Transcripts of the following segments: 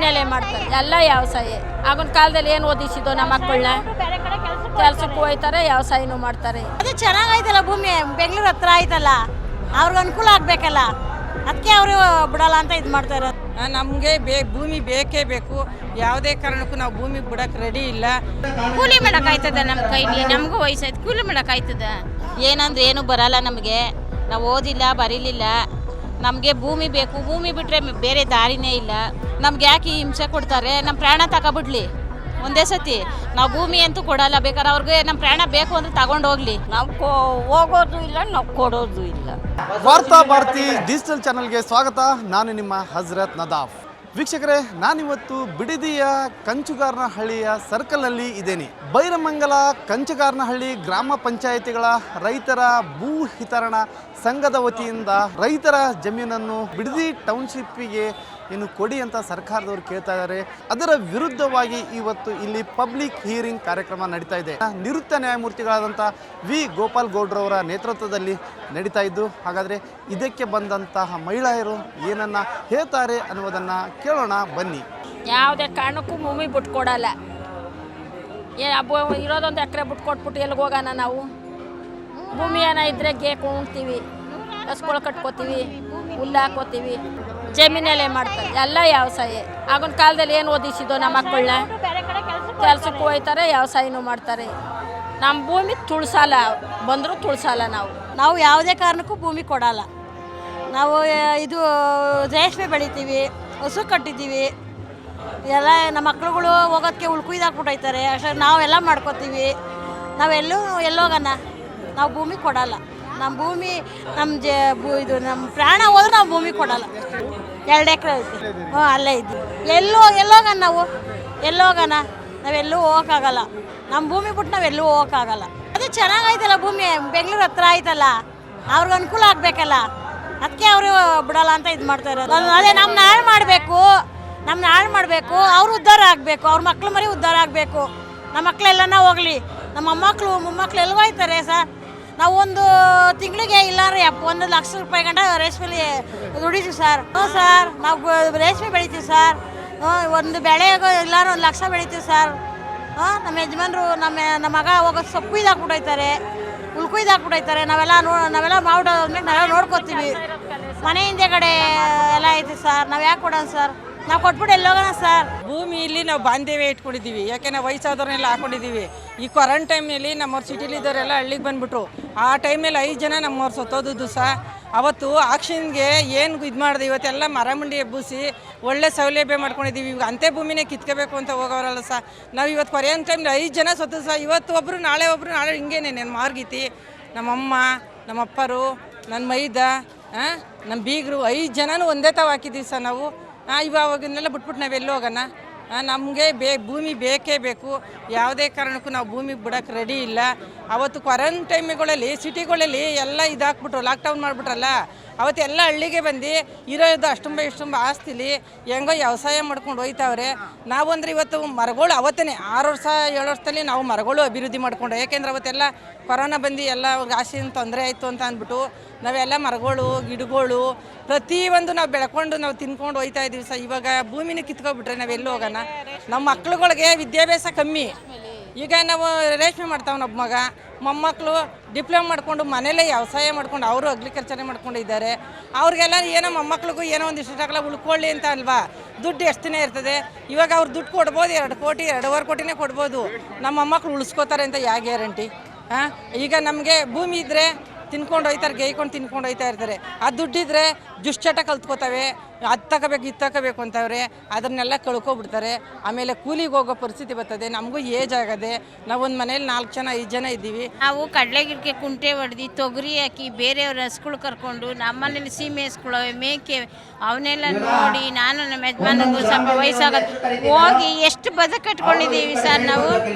ಜಮೀನಲ್ಲೇ ಮಾಡ್ತಾರೆ, ಎಲ್ಲ ವ್ಯವಸಾಯ. ಆಗಿನ ಕಾಲದಲ್ಲಿ ಏನು ಓದಿಸಿದೋ ನಮ್ಮ ಮಕ್ಕಳನ್ನ, ಕೆಲ್ಸಕ್ಕೂ ಹೋಯ್ತಾರೆ, ವ್ಯವಸಾಯನೂ ಮಾಡ್ತಾರೆ. ಅದು ಚೆನ್ನಾಗೈತಲ್ಲ, ಭೂಮಿ ಬೆಂಗಳೂರು ಹತ್ರ ಆಯ್ತಲ್ಲ, ಅವ್ರಿಗೆ ಅನುಕೂಲ ಆಗಬೇಕಲ್ಲ, ಅದಕ್ಕೆ ಅವರು ಬಿಡಲ್ಲ ಅಂತ ಇದು ಮಾಡ್ತಾರೆ. ನಮಗೆ ಭೂಮಿ ಬೇಕೇ ಬೇಕು, ಯಾವುದೇ ಕಾರಣಕ್ಕೂ ನಾವು ಭೂಮಿ ಬಿಡಕ್ಕೆ ರೆಡಿ ಇಲ್ಲ. ಕೂಲಿ ಮಾಡೋಕ್ಕಾಯ್ತದ ನಮ್ಮ ಕೈಲಿ, ನಮಗೂ ವಯಸ್ಸಾಯ್ತು, ಕೂಲಿ ಮಾಡೋಕ್ಕಾಯ್ತದ. ಏನಂದ್ರೆ ಏನು ಬರಲ್ಲ ನಮಗೆ, ನಾವು ಓದಿಲ್ಲ ಬರೀಲಿಲ್ಲ, ನಮಗೆ ಭೂಮಿ ಬೇಕು. ಭೂಮಿ ಬಿಟ್ಟರೆ ಬೇರೆ ದಾರಿನೇ ಇಲ್ಲ. ನಮ್ಗೆ ಯಾಕೆ ಹಿಂಸೆ ಕೊಡ್ತಾರೆ? ನಮ್ಮ ಪ್ರಾಣ ತಗೊಬಿಡ್ಲಿ ಒಂದೇ ಸತಿ. ನಾವು ಭೂಮಿ ಅಂತೂ ಕೊಡಲ್ಲ, ಬೇಕಾದ್ರೆ ಅವ್ರಿಗೆ ನಮ್ಮ ಪ್ರಾಣ ಬೇಕು ಅಂದ್ರೆ ತಗೊಂಡು ಹೋಗ್ಲಿ. ನಾವು ಹೋಗೋದು ಇಲ್ಲ, ನಾವು ಕೊಡೋದು ಇಲ್ಲ. ವಾರ್ತಾ ಭಾರತಿ ಡಿಜಿಟಲ್ ಚಾನಲ್ಗೆ ಸ್ವಾಗತ. ನಾನು ನಿಮ್ಮ ಹಜರತ್ ನದಾಫ್. ವೀಕ್ಷಕರೇ, ನಾನಿವತ್ತು ಬಿಡದಿಯ ಕಂಚುಗಾರನಹಳ್ಳಿಯ ಸರ್ಕಲ್ನಲ್ಲಿ ಇದ್ದೇನೆ. ಬೈರಮಂಗಲ ಕಂಚುಗಾರನಹಳ್ಳಿ ಗ್ರಾಮ ಪಂಚಾಯಿತಿಗಳ ರೈತರ ಭೂ ಹಿತರಣ ಸಂಘದ ವತಿಯಿಂದ ರೈತರ ಜಮೀನನ್ನು ಬಿಡದಿ ಟೌನ್ಶಿಪ್ಪಿಗೆ ಏನು ಕೊಡಿ ಅಂತ ಸರ್ಕಾರದವರು ಕೇಳ್ತಾ ಇದ್ದಾರೆ. ಅದರ ವಿರುದ್ಧವಾಗಿ ಇವತ್ತು ಇಲ್ಲಿ ಪಬ್ಲಿಕ್ ಹಿಯರಿಂಗ್ ಕಾರ್ಯಕ್ರಮ ನಡೀತಾ ಇದೆ. ನಿವೃತ್ತ ನ್ಯಾಯಮೂರ್ತಿಗಳಾದಂಥ ವಿ ಗೋಪಾಲ್ ಗೌಡ್ರವರ ನೇತೃತ್ವದಲ್ಲಿ ನಡೀತಾ ಇದ್ದು, ಹಾಗಾದರೆ ಇದಕ್ಕೆ ಬಂದಂತಹ ಮಹಿಳೆಯರು ಏನನ್ನ ಹೇಳ್ತಾರೆ ಅನ್ನೋದನ್ನು ಕೇಳೋಣ ಬನ್ನಿ. ಯಾವುದೇ ಕಾರಣಕ್ಕೂ ಭೂಮಿ ಬಿಟ್ಕೊಡಲ್ಲ. ಇರೋದೊಂದು ಎಕರೆ ಬಿಟ್ಕೊಟ್ಬಿಟ್ಟು ಎಲ್ಲಿಗೆ ಹೋಗೋಣ ನಾವು? ಭೂಮಿ ಏನೋ ಇದ್ರೆ ಗೇಕು ಉಣ್ತೀವಿ, ಹಸ್ಕೊಳ ಕಟ್ಕೋತೀವಿ, ಹುಲ್ಲು ಹಾಕೋತೀವಿ. ಜಮೀನಲ್ಲೇ ಮಾಡ್ತಾರೆ, ಎಲ್ಲ ವ್ಯವಸಾಯ. ಆಗಿನ ಕಾಲದಲ್ಲಿ ಏನು ಓದಿಸಿದೋ ನಮ್ಮ ಮಕ್ಕಳನ್ನ, ಕೆಲ್ಸಕ್ಕೂ ಹೋಯ್ತಾರೆ, ವ್ಯವಸಾಯನೂ ಮಾಡ್ತಾರೆ. ನಮ್ಮ ಭೂಮಿ ತುಳ್ಸಲ್ಲ, ಬಂದರೂ ತುಳ್ಸಲ್ಲ. ನಾವು ಯಾವುದೇ ಕಾರಣಕ್ಕೂ ಭೂಮಿ ಕೊಡಲ್ಲ. ನಾವು ಇದು ರೇಷ್ಮೆ ಬೆಳಿತೀವಿ, ಹಸು ಕಟ್ಟಿದ್ದೀವಿ, ಎಲ್ಲ ನಮ್ಮ ಮಕ್ಳುಗಳು ಹೋಗೋದಕ್ಕೆ ಉಳ್ಕುಯ್ದಾಕ್ಬಿಟ್ಟೈತಾರೆ. ಅಷ್ಟೇ ನಾವೆಲ್ಲ ಮಾಡ್ಕೋತೀವಿ. ಎಲ್ಲೋಗೋಣ, ನಾವು ಭೂಮಿ ಕೊಡಲ್ಲ. ನಮ್ಮ ಭೂಮಿ ಇದು ನಮ್ಮ ಪ್ರಾಣ ಹೋದ್ರೆ ನಾವು ಭೂಮಿ ಕೊಡಲ್ಲ. 2 ಎಕರೆ ಐತಿ, ಅಲ್ಲೇ ಇದ್ದೀವಿ. ಎಲ್ಲೋಗೋಣ ನಾವು? ಎಲ್ಲೋಗೋಣ? ನಾವೆಲ್ಲೂ ಹೋಗೋಕ್ಕಾಗಲ್ಲ. ನಮ್ಮ ಭೂಮಿ ಬಿಟ್ಟು ನಾವೆಲ್ಲೂ ಹೋಗೋಕ್ಕಾಗಲ್ಲ. ಅದು ಚೆನ್ನಾಗೈತಲ್ಲ, ಭೂಮಿ ಬೆಂಗಳೂರು ಹತ್ರ ಆಯ್ತಲ್ಲ, ಅವ್ರಿಗೆ ಅನುಕೂಲ ಆಗಬೇಕಲ್ಲ, ಅದಕ್ಕೆ ಅವರು ಬಿಡಲ್ಲ ಅಂತ ಇದು ಮಾಡ್ತಾರೆ. ಅದೇ ನಮ್ಮನ್ನ ಹಾಳು ಮಾಡಬೇಕು, ಅವ್ರು ಉದ್ಧಾರ ಆಗಬೇಕು, ಅವ್ರ ಮಕ್ಳು ಮರಿ ಉದ್ಧಾರ ಆಗಬೇಕು. ನಮ್ಮ ಮಕ್ಕಳೆಲ್ಲನ ಹೋಗಲಿ, ನಮ್ಮ ಮೊಮ್ಮಕ್ಳು ಎಲ್ಲಿ ಹೋಯ್ತಾರೆ ಸರ್? ನಾವು ಒಂದು ತಿಂಗಳಿಗೆ ಇಲ್ಲಾಂದ್ರೆ 1 ಲಕ್ಷ ರೂಪಾಯಿ ಗಂಟ ರೇಷ್ಮೆಲಿ ದುಡಿತೀವಿ ಸರ್. ಹ್ಞೂ ಸರ್, ನಾವು ರೇಷ್ಮೆ ಬೆಳಿತೀವಿ ಸರ್. ಒಂದು ಬೆಳೆಗೆ ಇಲ್ಲಾರ 1 ಲಕ್ಷ ಬೆಳಿತೀವಿ ಸರ್. ನಮ್ಮ ಯಜಮಾನ್ರು ನಮ್ಮ ಮಗ ಹೋಗೋ ಸೊಪ್ಪು ಇದಾಕ್ಬಿಟ್ಟೈತಾರೆ, ಉಳ್ಕುಯ್ದಾಕ್ಬಿಟ್ಟೈತಾರೆ. ನಾವೆಲ್ಲ ಮಾಡೋದ್ಮೇಲೆ ನಾವೆಲ್ಲ ನೋಡ್ಕೋತೀವಿ. ಮನೆ ಹಿಂದೆಗಡೆ ಎಲ್ಲ ಐತಿ ಸರ್, ನಾವು ಯಾಕೆ ಕೊಡೋಣ ಸರ್? ನಾವು ಕೊಟ್ಬಿಟ್ಟು ಎಲ್ಲೋಗೋಣ ಸರ್? ಭೂಮಿಯಲ್ಲಿ ನಾವು ಬಾಂಧವ್ಯ ಇಟ್ಕೊಂಡಿದ್ದೀವಿ, ಯಾಕೆ ನಾವು ವಯಸ್ಸಾದವ್ರನ್ನೆಲ್ಲ ಹಾಕೊಂಡಿದ್ದೀವಿ. ಈ ಕೊರೋನಾ ಟೈಮ್ನಲ್ಲಿ ನಮ್ಮವ್ರು ಸಿಟಿಲಿದ್ದವರೆಲ್ಲ ಹಳ್ಳಿಗೆ ಬಂದುಬಿಟ್ರು. ಆ ಟೈಮ್ನಲ್ಲಿ 5 ಜನ ನಮ್ಮವ್ರು ಸತ್ತೋದದ್ದು ಸಹ. ಅವತ್ತು ಆಕ್ಷನ್ಗೆ ಏನು ಇದು ಮಾಡಿದೆ, ಇವತ್ತೆಲ್ಲ ಮರ ಮಂಡಿ ಎಬ್ಬಿಸಿ ಒಳ್ಳೆ ಸೌಲಭ್ಯ ಮಾಡ್ಕೊಂಡಿದ್ದೀವಿ. ಇವಾಗ ಅಂತೆ ಭೂಮಿನೇ ಕಿತ್ಕೋಬೇಕು ಅಂತ ಹೋಗೋರಲ್ಲ ಸಹ. ನಾವು ಇವತ್ತು ಕೊರೋನಾ ಟೈಮ್ಲಿ 5 ಜನ ಸತ್ತು ಸಹ. ಇವತ್ತು ಒಬ್ಬರು ನಾಳೆ ಹಿಂಗೇನೆ. ನನ್ನ ಮಾರ್ಗೀತಿ, ನಮ್ಮಮ್ಮ, ನಮ್ಮಪ್ಪರು, ನನ್ನ ಮೈದ, ನಮ್ಮ ಬೀಗರು 5 ಜನನೂ ಒಂದೇ ತಾವು ಹಾಕಿದ್ದೀವಿ ಸರ್ ನಾವು. ಇವಾಗನ್ನೆಲ್ಲ ಬಿಟ್ಬಿಟ್ಟು ನಾವೆಲ್ಲೋ ಹೋಗೋಣ? ನಮಗೆ ಭೂಮಿ ಬೇಕೇ ಬೇಕು, ಯಾವುದೇ ಕಾರಣಕ್ಕೂ ನಾವು ಭೂಮಿ ಬಿಡೋಕ್ಕೆ ರೆಡಿ ಇಲ್ಲ. ಅವತ್ತು ಕೊರೋನಾ ಟೈಮ್ಗಳಲ್ಲಿ ಸಿಟಿಗಳಲ್ಲಿ ಎಲ್ಲ ಇದಾಕ್ಬಿಟ್ರು, ಲಾಕ್ಡೌನ್ ಮಾಡಿಬಿಟ್ರಲ್ಲ. ಅವತ್ತೆಲ್ಲ ಹಳ್ಳಿಗೆ ಬಂದು ಇರೋದು ಅಷ್ಟೊಂಬ ಆಸ್ತಿಲಿ ಹೆಂಗೋ ವ್ಯವಸಾಯ ಮಾಡ್ಕೊಂಡು ಹೋಯ್ತಾವ್ರೆ. ನಾವಂದ್ರೆ ಇವತ್ತು ಮರಗಳು ಅವತ್ತೇ 6 ವರ್ಷ 7 ವರ್ಷದಲ್ಲಿ ನಾವು ಮರಗಳು ಅಭಿವೃದ್ಧಿ ಮಾಡ್ಕೊಂಡು, ಯಾಕೆಂದ್ರೆ ಅವತ್ತೆಲ್ಲ ಕೊರೋನಾ ಬಂದು ಎಲ್ಲ ಆಸೆಯಿಂದ ತೊಂದರೆ ಆಯಿತು ಅಂತ ಅಂದ್ಬಿಟ್ಟು ನಾವೆಲ್ಲ ಮರಗಳು ಗಿಡಗಳು ಪ್ರತಿಯೊಂದು ನಾವು ಬೆಳ್ಕೊಂಡು ನಾವು ತಿನ್ಕೊಂಡು ಹೋಯ್ತಾ ಇದ್ದೀವಿ ಸರ್. ಇವಾಗ ಭೂಮಿನ ಕಿತ್ಕೊಬಿಟ್ರೆ ನಾವೆಲ್ಲೂ ಹೋಗೋಣ? ನಮ್ಮ ಮಕ್ಳುಗಳಿಗೆ ವಿದ್ಯಾಭ್ಯಾಸ ಕಮ್ಮಿ. ಈಗ ನಾವು ರೇಷ್ಮೆ ಮಾಡ್ತಾವೆ ನಮ್ಮ ಮಗ, ಮೊಮ್ಮಕ್ಕಳು ಡಿಪ್ಲೊಮಾ ಮಾಡ್ಕೊಂಡು ಮನೇಲೇ ವ್ಯವಸಾಯ ಮಾಡ್ಕೊಂಡು ಅವರು ಅಗ್ರಿಕಲ್ಚರೇ ಮಾಡ್ಕೊಂಡಿದ್ದಾರೆ. ಅವ್ರಿಗೆಲ್ಲ ಏನೋ ಮೊಮ್ಮಕ್ಳಿಗೂ ಏನೋ ಒಂದಿಷ್ಟು ಆಗಲ್ಲ ಉಳ್ಕೊಳ್ಳಿ ಅಂತ ಅಲ್ವಾ? ದುಡ್ಡು ಎಷ್ಟು ದಿನ ಇರ್ತದೆ? ಇವಾಗ ಅವ್ರು ದುಡ್ಡು ಕೊಡ್ಬೋದು, 2 ಕೋಟಿ 2.5 ಕೋಟಿನೇ ಕೊಡ್ಬೋದು. ನಮ್ಮ ಮೊಮ್ಮಕ್ಳು ಉಳಿಸ್ಕೋತಾರೆ ಅಂತ ಯಾವ ಗ್ಯಾರಂಟಿ? ಈಗ ನಮಗೆ ಭೂಮಿ ಇದ್ದರೆ ತಿನ್ಕೊಂಡು ಹೋಯ್ತಾರೆ, ಗೈಕೊಂಡು ತಿನ್ಕೊಂಡು ಹೋಯ್ತಾ ಇರ್ತಾರೆ. ಆ ದುಡ್ಡಿದ್ರೆ ದುಶ್ಚಟ ಕಲ್ತ್ಕೋತವೆ, ಅದು ತಗೋಬೇಕು ಇದು ತಗೋಬೇಕು ಅಂತವ್ರೆ, ಅದನ್ನೆಲ್ಲ ಕಳ್ಕೊಬಿಡ್ತಾರೆ. ಆಮೇಲೆ ಕೂಲಿಗೆ ಹೋಗೋ ಪರಿಸ್ಥಿತಿ ಬರ್ತದೆ. ನಮಗೂ ಏಜ್ ಆಗದೆ, ನಾವು ಒಂದು ಮನೇಲಿ 4 ಜನ 5 ಜನ ಇದ್ದೀವಿ. ನಾವು ಕಡಲೆ ಗಿಡಕ್ಕೆ ಕುಂಟೆ ಹೊಡೆದು ತೊಗರಿ ಹಾಕಿ ಬೇರೆಯವ್ರ ಹಸ್ಗಳು ಕರ್ಕೊಂಡು ನಮ್ಮನೇಲಿ ಸೀಮೆ ಹಸ್ಗಳವೆ ಮೇಕೆ ಅವನ್ನೆಲ್ಲ ನೋಡಿ ನಾನು ನಮ್ಮ ಯಜಮಾನಿಗೂ ಸ್ವಲ್ಪ ವಯಸ್ಸಾಗೋದು ಹೋಗಿ ಎಷ್ಟು ಬದುಕು ಕಟ್ಕೊಂಡಿದ್ದೀವಿ ಸರ್. ನಾವು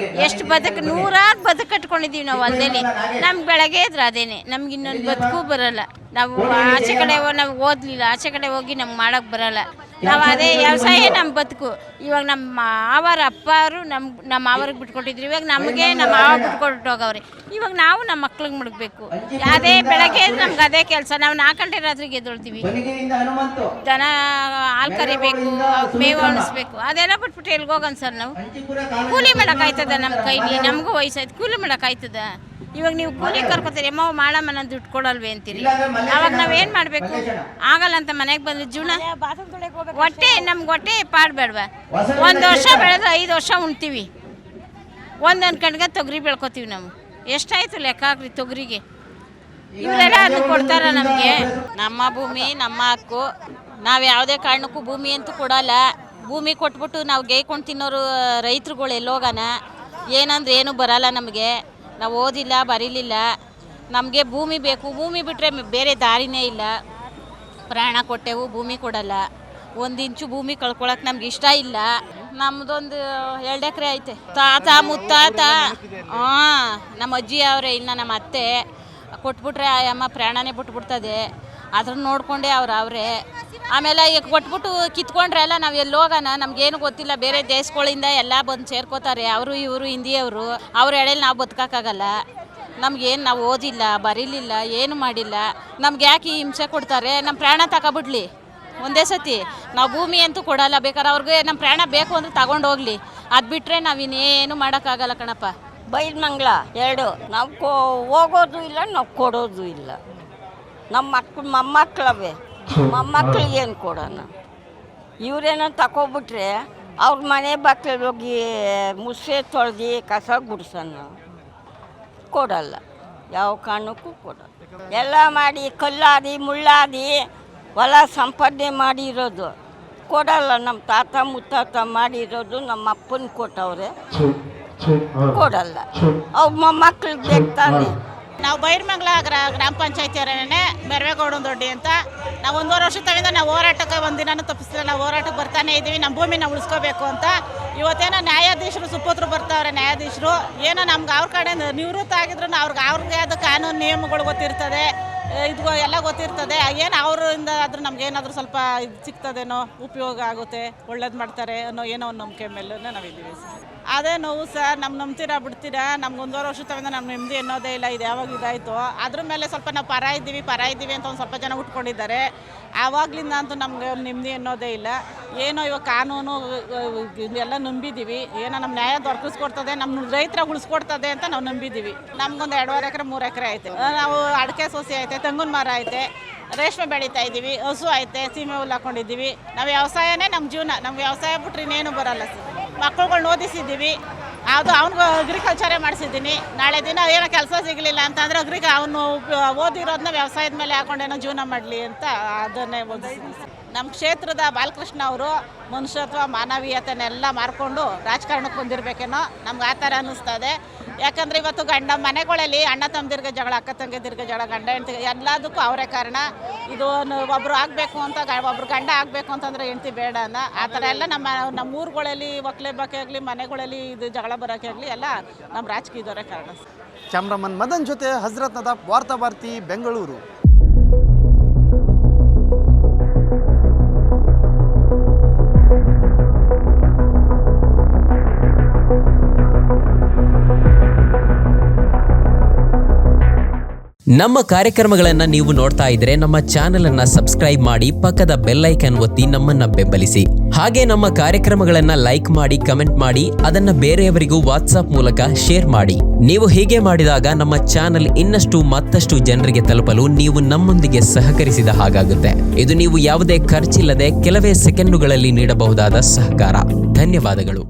ಎಷ್ಟು ನೂರಾರು ಬದುಕು ಕಟ್ಕೊಂಡಿದ್ದೀವಿ ನಾವು ಹೊಲದಲ್ಲಿ. ನಮ್ಗೆ ಬೆಳಗ್ಗೆ ಇದ್ರೆ ಅದೇನೆ, ನಮ್ಗೆ ಇನ್ನೊಂದು ಬದುಕು ಬರೋಲ್ಲ. ನಾವು ಆಚೆ ಕಡೆ ನಾವು ಓದಲಿಲ್ಲ, ಆಚೆ ಕಡೆ ಹೋಗಿ ನಮ್ಗೆ ಮಾಡೋಕ್ಕೆ ಬರೋಲ್ಲ. ನಾವು ಅದೇ ವ್ಯವಸಾಯ ನಮ್ಮ ಬದುಕು. ಇವಾಗ ನಮ್ಮ ಮಾವರ ಅಪ್ಪರು ನಮ್ಮ ಮಾವರಿಗೆ ಬಿಟ್ಕೊಟ್ಟಿದ್ರು, ಇವಾಗ ನಮಗೆ ನಮ್ಮ ಮಾವ ಬಿಟ್ಕೊಟ್ಟು ಹೋಗವ್ರೆ. ಇವಾಗ ನಾವು ನಮ್ಮ ಮಕ್ಳಿಗೆ ಮುಡುಗಬೇಕು. ಅದೇ ಬೆಳಗ್ಗೆ ನಮ್ಗೆ ಅದೇ ಕೆಲಸ. ನಾವು 4 ಗಂಟೆ ರಾತ್ರಿಗೆ ಎದ್ದೊಳ್ತೀವಿ, ದನ ಹಾಲು ಕರಿಬೇಕು, ಮೇವು ಅಣಿಸ್ಬೇಕು, ಅದೆಲ್ಲ ಬಿಟ್ಬಿಟ್ಟು ಎಲ್ಗೆ ಹೋಗೋಣ ಸರ್? ನಾವು ಕೂಲಿ ಮಾಡೋಕ್ಕಾಯ್ತದ? ನಮ್ಮ ಕೈಲಿ ನಮಗೂ ವಯಸ್ಸಾಯ್ತು, ಕೂಲಿ ಮಾಡೋಕ್ಕಾಯ್ತದ? ಇವಾಗ ನೀವು ಕೂಲಿ ಕರ್ಕೊತೀರಿ, ಅಮ್ಮ ಮಾಡಮ್ಮ ನಾನು ದುಡ್ಡು ಕೊಡಲ್ವೇ ಅಂತೀರಿ. ಅವಾಗ ನಾವೇನು ಮಾಡಬೇಕು? ಆಗಲ್ಲ ಅಂತ ಮನೆಗೆ ಬಂದು ಜೀವನ ಹೊಟ್ಟೆ ನಮ್ಗೆ ಹೊಟ್ಟೆ ಪಾಡ್ಬೇಡ್ವ? 1 ವರ್ಷ ಬೆಳೆದು 5 ವರ್ಷ ಉಣ್ತೀವಿ. ಒಂದೊಂದು ಕಣ್ಗೆ ತೊಗರಿ ಬೆಳ್ಕೊತೀವಿ. ನಾವು ಎಷ್ಟಾಯ್ತು ಲೆಕ್ಕ ಹಾಕ್ರಿ ತೊಗರಿಗೆ. ಇವರೆಲ್ಲ ಅದು ಕೊಡ್ತಾರ ನಮಗೆ? ನಮ್ಮ ಭೂಮಿ ನಮ್ಮ ಹಕ್ಕು. ನಾವು ಯಾವುದೇ ಕಾರಣಕ್ಕೂ ಭೂಮಿ ಅಂತೂ ಕೊಡಲ್ಲ. ಭೂಮಿ ಕೊಟ್ಬಿಟ್ಟು ನಾವು ಗೇಯ್ಕೊಂಡು ತಿನ್ನೋರು ರೈತರುಗಳು ಎಲ್ಲೋಗೋಣ? ಏನಂದ್ರೆ ಏನು ಬರಲ್ಲ ನಮಗೆ. ನಾವು ಓದಿಲ್ಲ ಬರೀಲಿಲ್ಲ, ನಮಗೆ ಭೂಮಿ ಬೇಕು. ಭೂಮಿ ಬಿಟ್ಟರೆ ಬೇರೆ ದಾರಿನೇ ಇಲ್ಲ. ಪ್ರಾಣ ಕೊಟ್ಟೆವು, ಭೂಮಿ ಕೊಡಲ್ಲ. 1 ಇಂಚು ಭೂಮಿ ಕಳ್ಕೊಳಕ್ಕೆ ನಮ್ಗೆ ಇಷ್ಟ ಇಲ್ಲ. ನಮ್ಮದೊಂದು 2 ಎಕರೆ ಐತೆ. ತಾತ ಮುತ್ತಾತ ನಮ್ಮ ಅಜ್ಜಿ ಅವರೇ, ಇನ್ನು ನಮ್ಮ ಅತ್ತೆ ಕೊಟ್ಬಿಟ್ರೆ ಅಮ್ಮ ಪ್ರಾಣನೇ ಬಿಟ್ಬಿಡ್ತದೆ. ಅದ್ರನ್ನ ನೋಡಿಕೊಂಡೆ ಅವರೇ. ಆಮೇಲೆ ಈಗ ಕೊಟ್ಬಿಟ್ಟು ಕಿತ್ಕೊಂಡ್ರೆ ಎಲ್ಲ ನಾವು ಎಲ್ಲಿ ಹೋಗೋಣ? ನಮಗೇನು ಗೊತ್ತಿಲ್ಲ. ಬೇರೆ ದೇಶಗಳಿಂದ ಎಲ್ಲ ಬಂದು ಸೇರ್ಕೋತಾರೆ, ಅವರು ಇವರು ಹಿಂದಿಯವರು. ಅವ್ರ ಎಳೆಯಲ್ಲಿ ನಾವು ಬದುಕೋಕ್ಕಾಗಲ್ಲ. ನಮಗೇನು, ನಾವು ಓದಿಲ್ಲ ಬರೀಲಿಲ್ಲ, ಏನು ಮಾಡಿಲ್ಲ. ನಮ್ಗೆ ಯಾಕೆ ಈ ಹಿಂಸೆ ಕೊಡ್ತಾರೆ? ನಮ್ಮ ಪ್ರಾಣ ತಗೊಬಿಡ್ಲಿ ಒಂದೇ ಸತಿ. ನಾವು ಭೂಮಿ ಅಂತೂ ಕೊಡಲ್ಲ. ಬೇಕಾದ್ರೆ ಅವ್ರಿಗೆ ನಮ್ಮ ಪ್ರಾಣ ಬೇಕು ಅಂದರೆ ತಗೊಂಡು ಹೋಗ್ಲಿ. ಅದು ಬಿಟ್ಟರೆ ನಾವಿನ್ನೇನು ಮಾಡೋಕ್ಕಾಗಲ್ಲ ಕಣಪ್ಪ. ಬೈಲಮಂಗಲ 2. ನಾವು ಹೋಗೋದು ಇಲ್ಲ, ನಾವು ಕೊಡೋದು ಇಲ್ಲ. ನಮ್ಮ ಮೊಮ್ಮಕ್ಕಳವೇ, ಮೊಮ್ಮಕ್ಕಳಿಗೆ ಏನು ಕೊಡೋಣ? ಇವರೇನೋ ತಗೊಬಿಟ್ರೆ ಅವ್ರ ಮನೆ ಬಾಗಿಲು ಹೋಗಿ ಮುಸ್ರೆ ತೊಳೆದು ಕಸ ಗುಡ್ಸೋಣ. ಕೊಡಲ್ಲ, ಯಾವ ಕಾರಣಕ್ಕೂ ಕೊಡಲ್ಲ. ಎಲ್ಲ ಮಾಡಿ ಕಲ್ಲಾದಿ ಮುಳ್ಳಾದಿ ಹೊಲ ಸಂಪಾದನೆ ಮಾಡಿರೋದು ಕೊಡಲ್ಲ. ನಮ್ಮ ತಾತ ಮುತ್ತಾತ ಮಾಡಿರೋದು ನಮ್ಮ ಅಪ್ಪನ ಕೊಟ್ಟವ್ರೆ, ಕೊಡಲ್ಲ. ಅವ್ರ ಮೊಮ್ಮಕ್ಕಳಿಗೆ ಬೇಕು ತಾನೆ. ನಾವು ಬೈರಮಂಗಲ ಗ್ರಾಮ ಪಂಚಾಯತಿಯವರೇ ಮೆರವೇಗೌಡನ ದೊಡ್ಡಿ ಅಂತ. ನಾವು 1.5 ವರ್ಷದಿಂದ ನಾವು ಹೋರಾಟಕ್ಕೆ ಒಂದಿನೂ ತಪ್ಪಿಸ್ತಿಲ್ಲ. ನಾವು ಹೋರಾಟಕ್ಕೆ ಬರ್ತಾನೆ ಇದ್ದೀವಿ, ನಮ್ಮ ಭೂಮಿನ ಉಳಿಸ್ಕೋಬೇಕು ಅಂತ. ಇವತ್ತೇನೋ ನ್ಯಾಯಾಧೀಶರು ಸುಪುತ್ರರು ಬರ್ತಾವ್ರೆ, ನ್ಯಾಯಾಧೀಶರು ಏನೋ ನಮ್ಗೆ ಅವ್ರ ಕಡೆ ನಿವೃತ್ತ ಆಗಿದ್ರು ಅವ್ರಿಗೆ ಆದ ಕಾನೂನು ನಿಯಮಗಳು ಗೊತ್ತಿರ್ತದೆ, ಇದು ಎಲ್ಲ ಗೊತ್ತಿರ್ತದೆ. ಏನು ಅವರಿಂದ ಆದ್ರೂ ನಮ್ಗೇನಾದರೂ ಸ್ವಲ್ಪ ಇದು ಸಿಗ್ತದೇನೋ, ಉಪಯೋಗ ಆಗುತ್ತೆ, ಒಳ್ಳೇದು ಮಾಡ್ತಾರೆ ಅನ್ನೋ ಏನೋ ಒಂದು ನಂಬಿಕೆ ಮೇಲೆ ನಾವಿದ್ದೀವಿ ಸರ್. ಅದೇ ನೋವು ಸರ್. ನಂಬ್ತೀರಾ ಬಿಡ್ತೀರಾ? ನಮ್ಗೆ 1.5 ವರ್ಷದಿಂದ ನಮ್ಮ ನೆಮ್ಮದಿ ಅನ್ನೋದೇ ಇಲ್ಲ. ಇದು ಯಾವಾಗ ಇದಾಯಿತು ಅದ್ರ ಮೇಲೆ ಸ್ವಲ್ಪ ನಾವು ಪರ ಇದ್ದೀವಿ ಅಂತ ಒಂದು ಸ್ವಲ್ಪ ಜನ ಉಟ್ಕೊಂಡಿದ್ದಾರೆ. ಆವಾಗಲಿಂದ ಅಂತೂ ನಮ್ಗೆ ನೆಮ್ಮದಿ ಅನ್ನೋದೇ ಇಲ್ಲ. ಏನೋ ಇವಾಗ ಕಾನೂನು ಎಲ್ಲ ನಂಬಿದ್ದೀವಿ, ಏನೋ ನಮ್ಮ ನ್ಯಾಯ ದೊರಕಿಸ್ಕೊಡ್ತದೆ, ನಮ್ಮ ರೈತರ ಉಳಿಸ್ಕೊಡ್ತದೆ ಅಂತ ನಾವು ನಂಬಿದ್ದೀವಿ. ನಮ್ಗೊಂದು 2.5 ಎಕರೆ 3 ಎಕರೆ ಐತೆ. ನಾವು ಅಡಿಕೆ ಸೋಸಿ ಐತೆ, ತೆಂಗಿನ ಮರ ಐತೆ, ರೇಷ್ಮೆ ಬೆಳೀತಾ ಇದ್ದೀವಿ, ಹಸು ಐತೆ, ಸೀಮೆ ಹುಲ್ಲು ಹಾಕೊಂಡಿದ್ದೀವಿ. ನಾವು ವ್ಯವಸಾಯನೇ ನಮ್ಮ ಜೀವನ. ನಮ್ಮ ವ್ಯವಸಾಯ ಬಿಟ್ರೆ ಇನ್ನೇನು ಬರಲ್ಲ ಸರ್. ಮಕ್ಕಳುಗಳ್ನ ಓದಿಸಿದ್ದೀವಿ, ಅದು ಅವ್ನಿಗೆ ಅಗ್ರಿಕಲ್ಚರೇ ಮಾಡಿಸಿದ್ದೀನಿ. ನಾಳೆ ದಿನ ಏನೋ ಕೆಲಸ ಸಿಗಲಿಲ್ಲ ಅಂತಂದರೆ ಅವನು ಓದಿರೋದನ್ನ ವ್ಯವಸಾಯದ ಮೇಲೆ ಹಾಕೊಂಡೇನೋ ಜೀವನ ಮಾಡಲಿ ಅಂತ ಅದನ್ನೇ ಓದಿಸಿದ್ದೀನಿ. ನಮ್ಮ ಕ್ಷೇತ್ರದ ಬಾಲಕೃಷ್ಣ ಅವರು ಮನುಷ್ಯತ್ವ ಮಾನವೀಯತೆನೆಲ್ಲ ಮಾರ್ಕೊಂಡು ರಾಜಕಾರಣಕ್ಕೆ ಬಂದಿರಬೇಕೇನೋ, ನಮ್ಗೆ ಆ ಥರ ಅನ್ನಿಸ್ತದೆ. ಯಾಕಂದರೆ ಇವತ್ತು ಮನೆಗಳಲ್ಲಿ ಅಣ್ಣ ತಮ್ಮದಿರ್ಗೆ ಜಗಳ, ಅಕ್ಕ ತಂಗಿದಿರ್ಗೆ ಜಗಳ, ಗಂಡ ಹೆಂಡತಿ ಎಲ್ಲದಕ್ಕೂ ಅವರೇ ಕಾರಣ. ಇದು ಒಬ್ಬರು ಆಗಬೇಕು ಅಂತ, ಒಬ್ರು ಗಂಡ ಆಗಬೇಕು ಅಂತಂದರೆ ಹೆಂಡತಿ ಬೇಡ ಅನ್ನೋ ಆ ಥರ ಎಲ್ಲ ನಮ್ಮ ಊರುಗಳಲ್ಲಿ ಒಕ್ಕಲೆ ಬಾಕಿ ಆಗಲಿ, ಮನೆಗಳಲ್ಲಿ ಇದು ಜಗಳ ಬರೋಕೆ ಆಗಲಿ ಎಲ್ಲ ನಮ್ಮ ರಾಜಕೀಯದವರೇ ಕಾರಣ. ಕ್ಯಾಮ್ರಾಮನ್ ಮದನ್ ಜೊತೆ ಹಜರತ್ ನದಾಫ್, ವಾರ್ತಾಭಾರತಿ, ಬೆಂಗಳೂರು. ನಮ್ಮ ಕಾರ್ಯಕ್ರಮಗಳನ್ನು ನೀವು ನೋಡ್ತಾ ಇದ್ರೆ ನಮ್ಮ ಚಾನೆಲ್ ಅನ್ನ ಸಬ್ಸ್ಕ್ರೈಬ್ ಮಾಡಿ, ಪಕ್ಕದ ಬೆಲ್ ಐಕಾನ್ ಒತ್ತಿ ನಮ್ಮನ್ನ ಬೆಂಬಲಿಸಿ. ಹಾಗೆ ನಮ್ಮ ಕಾರ್ಯಕ್ರಮಗಳನ್ನ ಲೈಕ್ ಮಾಡಿ, ಕಮೆಂಟ್ ಮಾಡಿ, ಅದನ್ನ ಬೇರೆಯವರಿಗೂ ವಾಟ್ಸ್ಆಪ್ ಮೂಲಕ ಶೇರ್ ಮಾಡಿ. ನೀವು ಹೀಗೆ ಮಾಡಿದಾಗ ನಮ್ಮ ಚಾನೆಲ್ ಇನ್ನಷ್ಟು ಮತ್ತಷ್ಟು ಜನರಿಗೆ ತಲುಪಲು ನೀವು ನಮ್ಮೊಂದಿಗೆ ಸಹಕರಿಸಿದ ಹಾಗಾಗುತ್ತೆ. ಇದು ನೀವು ಯಾವುದೇ ಖರ್ಚಿಲ್ಲದೆ ಕೆಲವೇ ಸೆಕೆಂಡುಗಳಲ್ಲಿ ನೀಡಬಹುದಾದ ಸಹಕಾರ. ಧನ್ಯವಾದಗಳು.